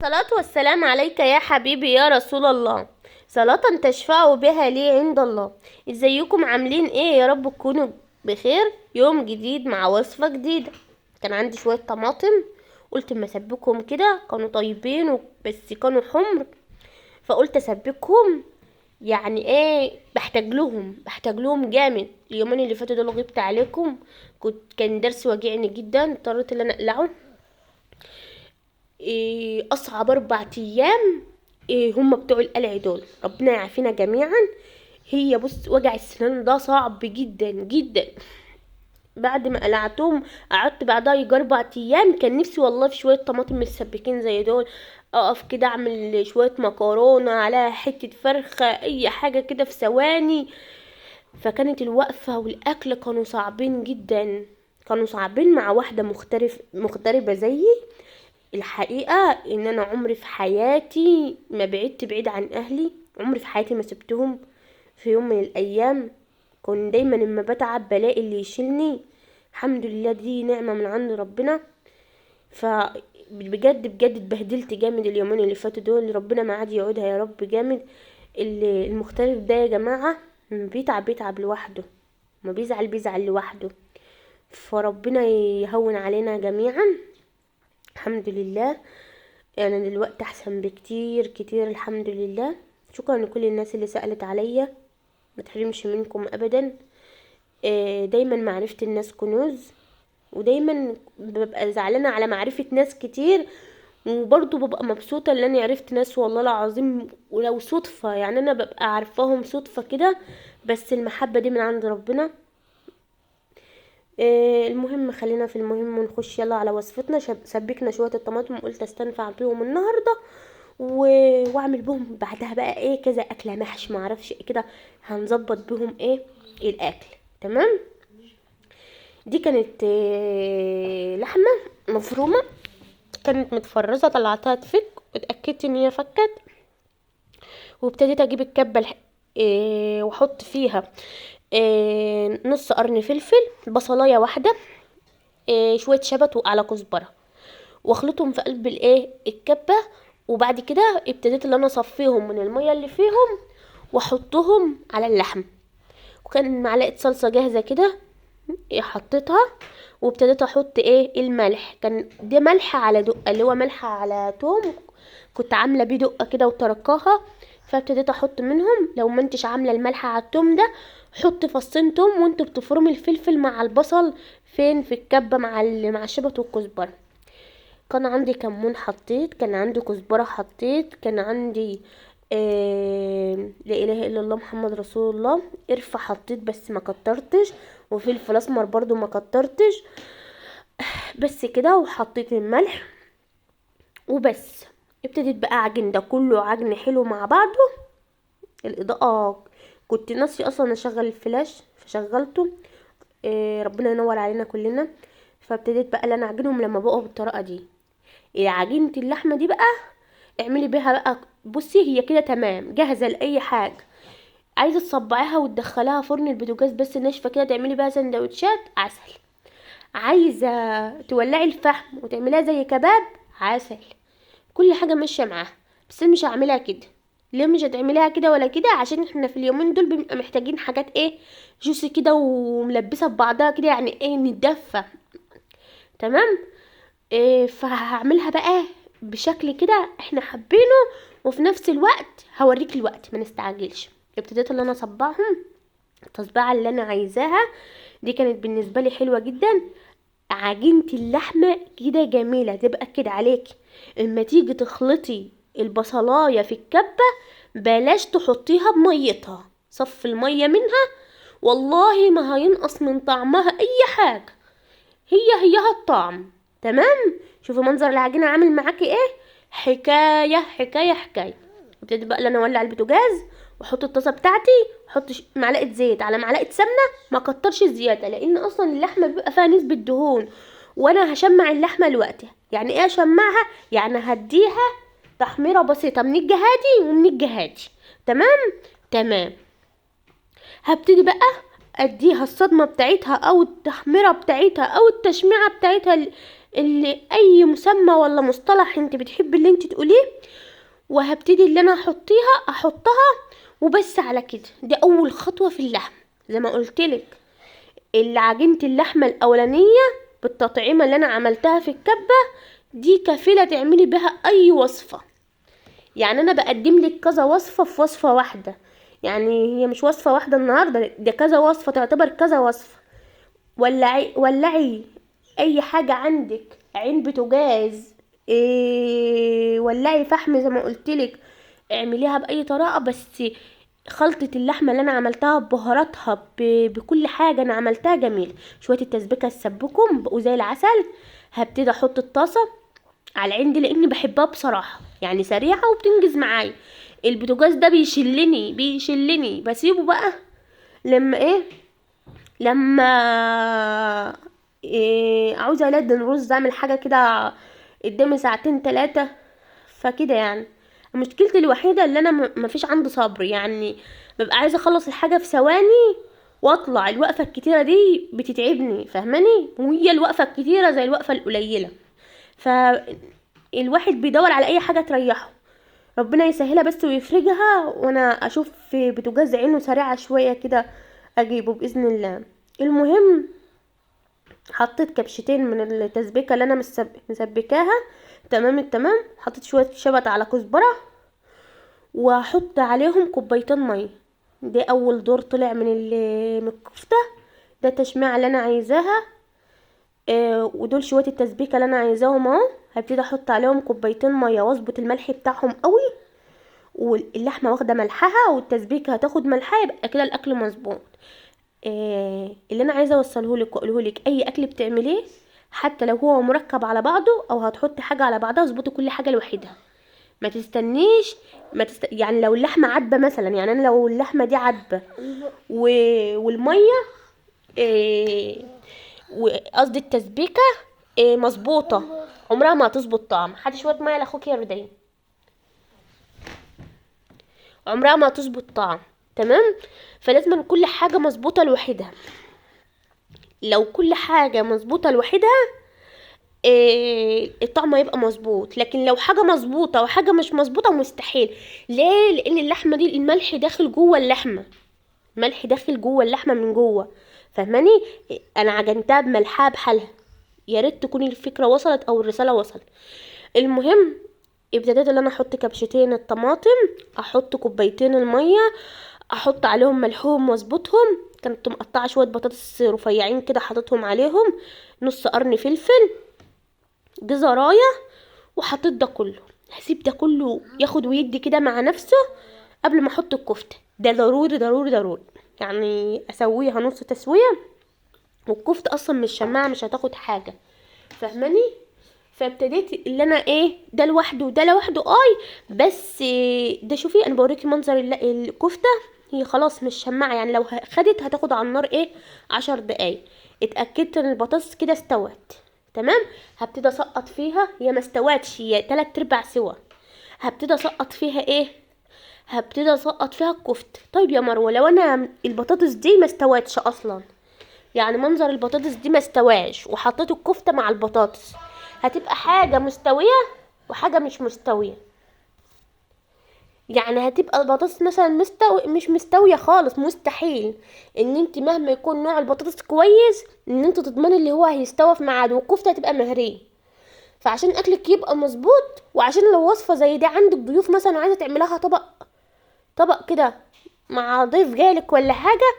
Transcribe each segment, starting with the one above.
الصلاة والسلام عليك يا حبيبي يا رسول الله. صلاة تشفع بها لي عند الله. ازيكم عاملين ايه؟ يا رب تكونوا بخير. يوم جديد مع وصفة جديدة. كان عندي شوية طماطم، قلت اما اسبكهم كده، كانوا طيبين بس كانوا حمر، فقلت اسبكهم. يعني ايه، بحتاج لهم جامد. اليومين اللي فاتوا دول غبت عليكم، كان درس واجعني جدا، اضطريت ان انا اقلعه. اصعب 4 ايام هم بتوع القلع دول، ربنا يعافينا جميعا. هي بص، وجع السنان ده صعب جدا جدا. بعد ما قلعتهم قعدت بعدها يجي 4 ايام، كان نفسي والله في شويه طماطم متسبكين زي دول، اقف كده اعمل شويه مكرونه على حته فرخه، اي حاجه كده في ثواني. فكانت الوقفه والاكل كانوا صعبين جدا، كانوا صعبين مع واحده مغتربه زيي. الحقيقة ان انا عمري في حياتي ما بعدت بعيد عن اهلي، عمري في حياتي ما سبتهم في يوم من الايام. كنت دايما اما بتعب بلاقي اللي يشيلني. الحمد لله، دي نعمة من عند ربنا. فبجد بجد اتبهدلت جامد اليومين اللي فاتوا دول، ربنا ما عاد يعودها يا رب جامد. المختلف ده يا جماعة بيتعب لوحده، ما بيزعل لوحده. فربنا يهون علينا جميعا. الحمد لله، انا دلوقتي احسن بكتير كتير الحمد لله. شكرا لكل الناس اللي سألت عليا، ما تحرمش منكم ابدا. دايما معرفة الناس كنوز، ودايما ببقى زعلانة على معرفة ناس كتير، وبرضه ببقى مبسوطة ان انا عرفت ناس والله العظيم، ولو صدفة يعني انا ببقى عارفاهم صدفة كده، بس المحبة دي من عند ربنا. المهم خلينا في المهم ونخش يلا على وصفتنا. سبكنا شوية الطماطم وقلت استنفع بيهم النهاردة واعمل بهم بعدها بقى ايه كذا اكله محشي معرفش إيه كده، هنظبط بهم ايه الاكل. تمام. دي كانت لحمه مفرومه، كانت متفرزه، طلعتها تفك واتاكدت ان هي فكت. وابتديت اجيب الكبه واحط فيها نص قرن فلفل، بصلايه واحده، شويه شبت على كزبره، واخلطهم في قلب الكبه. وبعد كده ابتديت ان انا اصفيهم من الميه اللي فيهم واحطهم على اللحم. وكان معلقه صلصه جاهزه كده حطيتها. وابتديت احط الملح، كان ده ملح على دقه، اللي هو ملح على توم، كنت عامله بيه دقه كده وتركاها. فابتديت احط منهم. لو ما انتش عامله الملح على التوم ده، حط فصين توم وانت بتفرمي الفلفل مع البصل فين في الكبه مع الشبت والكزبره. كان عندي كمون حطيت، كان عندي كزبرة حطيت، كان عندي لا اله الا الله محمد رسول الله، قرفة حطيت بس ما كترتش، وفلفل اسمر برضو ما كترتش. بس كده، وحطيت الملح وبس. ابتديت بقى اعجن ده كله عجن حلو مع بعضه. الاضاءة كنت ناسي اصلا اشغل الفلاش فشغلته. ربنا ينور علينا كلنا. فابتديت بقى انا اعجنهم لما بقوا بالطريقه دي. عجينة اللحمة دي بقى اعملي بيها بقى. بصي هي كده تمام جاهزة لأي حاجة. عايزة تصبعيها وتدخليها فرن البوتاجاز بس ناشفة كده، تعملي بيها سندوتشات عسل. عايزة تولعي الفحم وتعمليها زي كباب عسل. كل حاجة ماشية معاها. بس أنا مش هعملها كده. ليه مش هتعمليها كده ولا كده؟ عشان احنا في اليومين دول بنبقى محتاجين حاجات جوسي كده وملبسة ببعضها كده، يعني نتدفى. تمام. فهعملها بقى بشكل كده احنا حابينه، وفي نفس الوقت هوريك الوقت ما نستعجلش. ابتديت ان انا اصبعهم التصبيعه اللي انا عايزاها. دي كانت بالنسبه لي حلوه جدا. عجينه اللحمه كده جميله تبقى كده عليكي. اما تيجي تخلطي البصلايه في الكبه، بلاش تحطيها بميتها، صف الميه منها، والله ما هينقص من طعمها اي حاجه، هيها الطعم. تمام. شوفي منظر العجينه عامل معاكي حكايه حكايه حكايه. ابتدي بقى انا اولع البوتاجاز واحط الطاسه بتاعتي، احط معلقه زيت على معلقه سمنه، ما كترش الزياده لان اصلا اللحمه بيبقى فيها نسبه دهون. وانا هشمع اللحمه دلوقتي. يعني ايه اشمعها؟ يعني هديها تحميره بسيطه من الجهادي ومن الجهادي. تمام. تمام. هبتدي بقى اديها الصدمه بتاعتها او التحميره بتاعتها او التشميعه بتاعتها اللي اي مسمى ولا مصطلح انت بتحبي اللي انت تقوليه، وهبتدي اللي انا احطها وبس. على كده دي اول خطوة في اللحم. زي ما قلتلك، اللي عجينة اللحمة الاولانية بالتطعيمة اللي انا عملتها في الكبة دي كفيلة تعملي بها اي وصفة. يعني انا بقدم لك كذا وصفة في وصفة واحدة، يعني هي مش وصفة واحدة النهاردة، ده كذا وصفة، تعتبر كذا وصفة. ولعي اي حاجة عندك، عين بوتاجاز، ولعي فحم زي ما قلتلك، اعمليها باي طريقة. بس خلطة اللحمة اللي انا عملتها ببهاراتها بكل حاجة انا عملتها جميل. شوية التسبيكة تسبكم بقوا زي العسل. هبتدي احط الطاسة على عندي لاني بحبها بصراحة، يعني سريعة وبتنجز معايا. البوتاجاز ده بيشلني بسيبه بقى لما عاوزة ألدن رز، اعمل حاجة كده قدامي ساعتين 3. فكده يعني مشكلتي الوحيدة اللي انا مفيش عندي صبر، يعني ببقى عايزة اخلص الحاجة في ثواني واطلع. الوقفة الكتيرة دي بتتعبني، فاهماني؟ وهي الوقفة الكتيرة زي الوقفة القليلة، فالواحد بيدور على اي حاجة تريحه. ربنا يسهلها بس ويفرجها، وانا اشوف في بوتاجاز عينه سريعة شوية كده اجيبه باذن الله. المهم حطيت كبشتين من التسبيكه اللي انا مسبكاها تمام التمام. حطيت شويه شبت على كزبره، وهحط عليهم كوبايتين ميه. ده اول دور طلع من الكفته، ده التشميعه اللي انا عايزاها. ودول شويه التسبيكه اللي انا عايزاهم اهو. هبتدي احط عليهم كوبايتين ميه واظبط الملح بتاعهم قوي، واللحمه واخده ملحها والتسبيكه هتاخد ملحها، يبقى كده الاكل مظبوط. اللي انا عايزه اوصله لك واقوله لك، اي اكل بتعمليه حتى لو هو مركب على بعضه او هتحطي حاجه على بعضها، اظبطي كل حاجه لوحدها. ما تستنيش يعني لو اللحمه عدبه مثلا، يعني انا لو اللحمه دي عدبه و... والميه إيه... وقصدي التسبيكه مظبوطه، عمرها ما هتظبط طعم. هاتي شويه ميه لاخوك يا ردين، عمرها ما هتظبط طعم. تمام. فلازم كل حاجه مظبوطه لوحدها. لو كل حاجه مظبوطه لوحدها الطعم هيبقى مظبوط. لكن لو حاجه مظبوطه وحاجه مش مظبوطه مستحيل. ليه؟ لان اللحمه دي الملح داخل جوه اللحمه، ملح داخل جوه اللحمه من جوه، فاهماني؟ انا عجنتها بملحها بحالها. يا ريت تكون الفكره وصلت او الرساله وصلت. المهم ابتديت ان انا احط كبشتين الطماطم، احط كوبايتين الميه، احط عليهم ملحهم واظبطهم. كنت مقطعه شويه بطاطس رفيعين كده حطيتهم عليهم، نص قرن فلفل، جزرايه، وحطيت ده كله. هسيب ده كله ياخد ويدي كده مع نفسه قبل ما احط الكفته. ده ضروري ضروري ضروري، يعني اسويها نص تسويه. والكفته اصلا مش شماعه، مش هتاخد حاجه، فاهماني؟ فابتديت اللي انا ده لوحده وده لوحده بس ده شوفي انا بوريكي منظر الكفته. هي خلاص مش شماعه، يعني لو خدت هتاخد على النار 10 دقايق. اتاكدت ان البطاطس كده استوت تمام. هبتدي اسقط فيها، هي ما استوتش، هي 3/4 سوا. هبتدي اسقط فيها هبتدي اسقط فيها الكفته. طيب يا مروه، لو انا البطاطس دي ما استوتش اصلا، يعني منظر البطاطس دي ما استواش وحطيت الكفته مع البطاطس، هتبقى حاجه مستويه وحاجه مش مستويه. يعني هتبقى البطاطس مثلا مش مستويه خالص. مستحيل ان انت مهما يكون نوع البطاطس كويس ان انت تضمني اللي هو هيستوى في ميعاده، والكفته هتبقى مهريه. فعشان اكلك يبقى مظبوط، وعشان لو وصفه زي دي عندك ضيوف مثلا وعايزه تعملها طبق كده مع ضيف جالك ولا حاجه،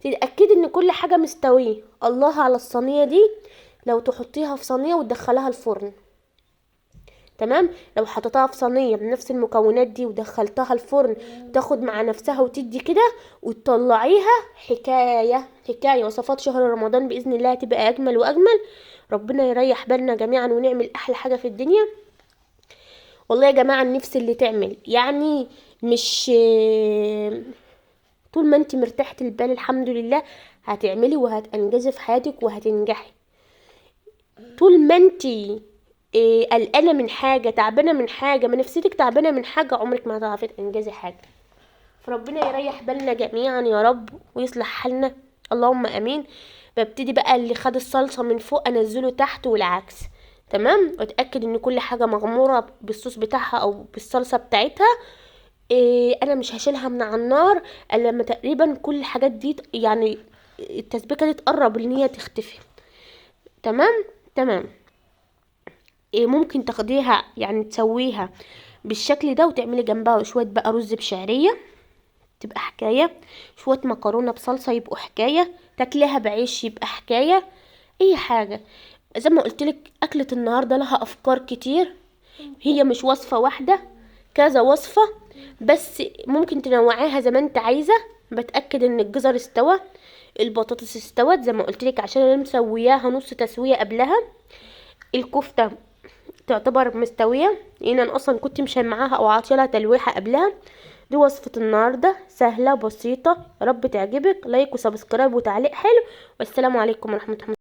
تتاكدي ان كل حاجه مستويه. الله على الصينيه دي، لو تحطيها في صينيه وتدخلها الفرن تمام. لو حطيتها في صينيه بنفس المكونات دي ودخلتها الفرن، تاخد مع نفسها وتدي كده وتطلعيها. حكايه وصفات شهر رمضان باذن الله هتبقى اجمل واجمل. ربنا يريح بالنا جميعا ونعمل احلى حاجه في الدنيا. والله يا جماعه النفس اللي تعمل، يعني مش طول ما انت مرتاحه البال الحمد لله هتعملي وهتنجزي في حياتك وهتنجحي. طول ما انت قلقانه من حاجه، تعبانه من حاجه، ما نفسيتك تعبانه من حاجه، عمرك ما هتعرفي تنجزي حاجه. فربنا يريح بالنا جميعا يا رب ويصلح حالنا، اللهم امين. ببتدي بقى اللي خد الصلصه من فوق انزله تحت والعكس. تمام. واتاكد ان كل حاجه مغموره بالصوص بتاعها او بالصلصه بتاعتها. انا مش هشيلها من على النار الا لما تقريبا كل الحاجات دي يعني التسبيكه دي تقرب ان هي تختفي. تمام. تمام. ممكن تاخديها يعني تسويها بالشكل ده وتعملي جنبها شويه بقى رز بشعريه تبقى حكايه، شويه مكرونه بصلصه يبقوا حكايه، تاكليها بعيش يبقى حكايه، اي حاجه. زي ما قلتلك اكلة النهارده لها افكار كتير، هي مش وصفة واحدة، كذا وصفة، بس ممكن تنوعيها زي ما انت عايزة. بتأكد ان الجزر استوى، البطاطس استوت زي ما قلتلك عشان انا مسوياها نص تسوية قبلها، الكفتة تعتبر مستوية لان انا اصلا كنت مشمعاها او عاطيلها تلويحة قبلها. دي وصفة النهاردة سهلة بسيطة، يا رب تعجبك. لايك وسبسكرايب وتعليق حلو، والسلام عليكم ورحمة الله.